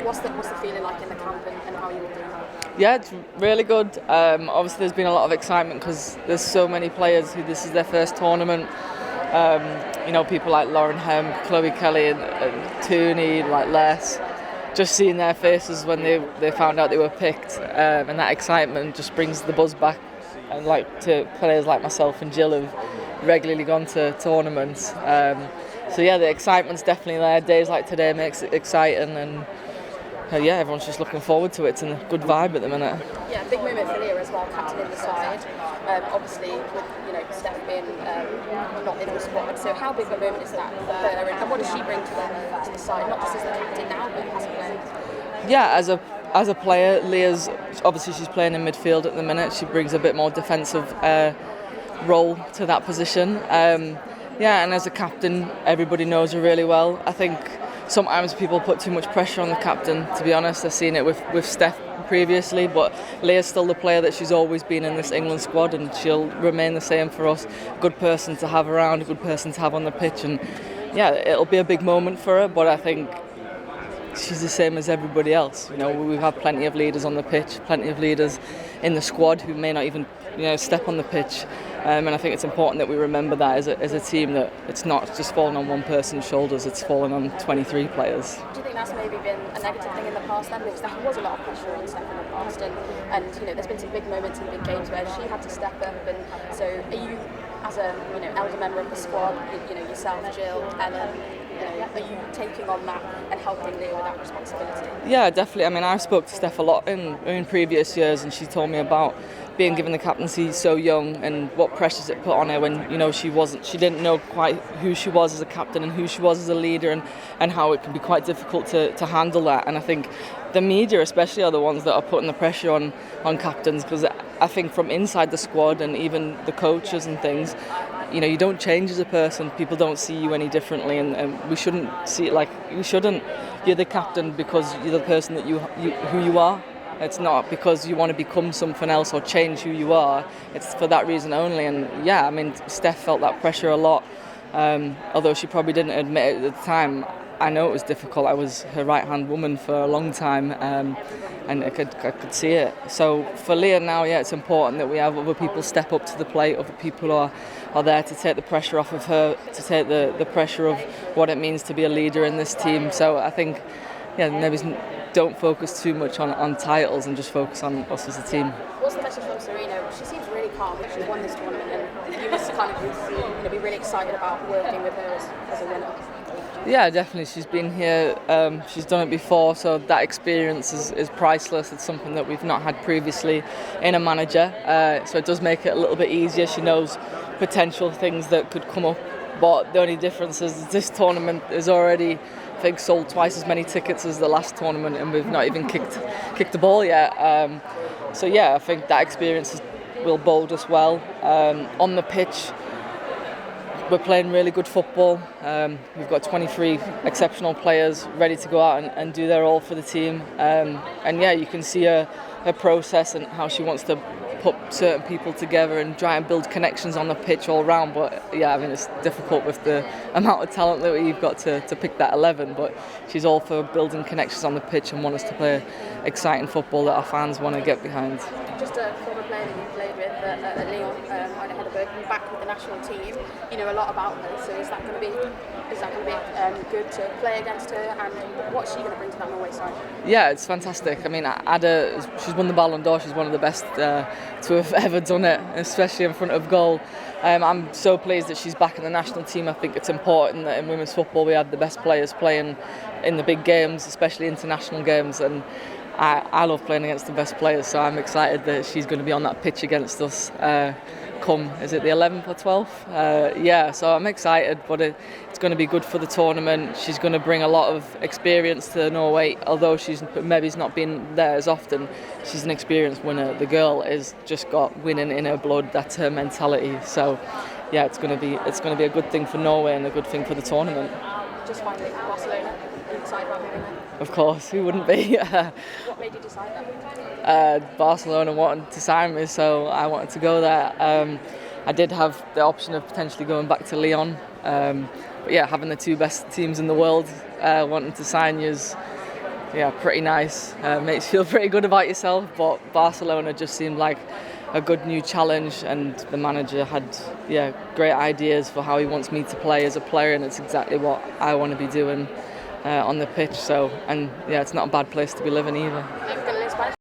What's the feeling like in the camp and how you all doing that? Yeah, it's really good. Obviously, there's been a lot of excitement because there's so many players who this is their first tournament. People like Lauren Hem, Chloe Kelly, and Tooney, like Les. Just seeing their faces when they found out they were picked, and that excitement just brings the buzz back. And like to players like myself and Jill who've regularly gone to tournaments. So yeah, the excitement's definitely there. Days like today makes it exciting, and everyone's just looking forward to it. It's in a good vibe at the minute. Yeah, big moment for Leah as well, captaining the side. Obviously, with Steph being not in the squad. So how big a moment is that for her, and what does she bring to the side? Not just as the captain now, but as a player. Yeah, as a player, Leah's obviously she's playing in midfield at the minute. She brings a bit more defensive role to that position. And as a captain, everybody knows her really well. I think sometimes people put too much pressure on the captain, to be honest. I've seen it with Steph previously, but Leah's still the player that she's always been in this England squad, and she'll remain the same for us. Good person to have around, a good person to have on the pitch, and yeah, it'll be a big moment for her, but I think she's the same as everybody else. We've had plenty of leaders on the pitch, plenty of leaders in the squad who may not even step on the pitch. And I think it's important that we remember that as a team, that it's not just falling on one person's shoulders, it's falling on 23 players. Do you think that's maybe been a negative thing in the past then? Because there was a lot of pressure on Steph in the past, and there's been some big moments in big games where she had to step up, and so are you, as a elder member of the squad, yourself, Jill, Ellen, are you taking on that and helping Leah with that responsibility? Yeah, definitely. I mean, I've spoke to Steph a lot in previous years, and she told me about being given the captaincy so young and what pressures it put on her when she didn't know quite who she was as a captain and who she was as a leader, and how it can be quite difficult to handle that. And I think the media especially are the ones that are putting the pressure on captains, because I think from inside the squad and even the coaches and things, you don't change as a person. People don't see you any differently, and we shouldn't see it like you shouldn't. You're the captain because you're the person that who you are. It's not because you want to become something else or change who you are. It's for that reason only. And yeah, I mean, Steph felt that pressure a lot, although she probably didn't admit it at the time. I know it was difficult. I was her right-hand woman for a long time, and I could see it. So for Leah now, yeah, it's important that we have other people step up to the plate, other people are there to take the pressure off of her, to take the pressure of what it means to be a leader in this team. So I think, maybe don't focus too much on titles and just focus on us as a team. What's the message from Serena? She seems really calm. She's won this tournament, and you must kind of be really excited about working with her as a winner. Yeah, definitely. She's been here, she's done it before, so that experience is priceless. It's something that we've not had previously in a manager, so it does make it a little bit easier. She knows potential things that could come up, but the only difference is this tournament is already, I think, sold twice as many tickets as the last tournament, and we've not even kicked the ball yet. So yeah, I think that experience will bold us well. On the pitch, we're playing really good football. We've got 23 exceptional players ready to go out and do their all for the team. And yeah, you can see her process and how she wants to put certain people together and try and build connections on the pitch all round. But yeah, I mean, it's difficult with the amount of talent that we've got to pick that 11. But she's all for building connections on the pitch and want us to play exciting football that our fans want to get behind. Just a former player that you played with at Lyon, Ida Hedberg, back with the national team. You know a lot about her, so is that going to be good to play against her, and what's she going to bring to that Norway side? Yeah, it's fantastic. I mean, Ada, she's won the Ballon d'Or. She's one of the best to have ever done it, especially in front of goal. I'm so pleased that she's back in the national team. I think it's important that in women's football we have the best players playing in the big games, especially international games, and I love playing against the best players, so I'm excited that she's going to be on that pitch against us come, is it the 11th or 12th? So I'm excited, but it's going to be good for the tournament. She's going to bring a lot of experience to Norway, although she's maybe not been there as often. She's an experienced winner. The girl has just got winning in her blood. That's her mentality. So yeah, it's going to be a good thing for Norway and a good thing for the tournament. Just finally, Barcelona. Are you excited about moving there? Of course, who wouldn't be? What made you decide that? Barcelona wanted to sign me, so I wanted to go there. I did have the option of potentially going back to Lyon, but yeah, having the two best teams in the world wanting to sign you yeah, pretty nice. Makes you feel pretty good about yourself. But Barcelona just seemed like a good new challenge, and the manager had great ideas for how he wants me to play as a player, and it's exactly what I want to be doing on the pitch. So, and yeah, it's not a bad place to be living either.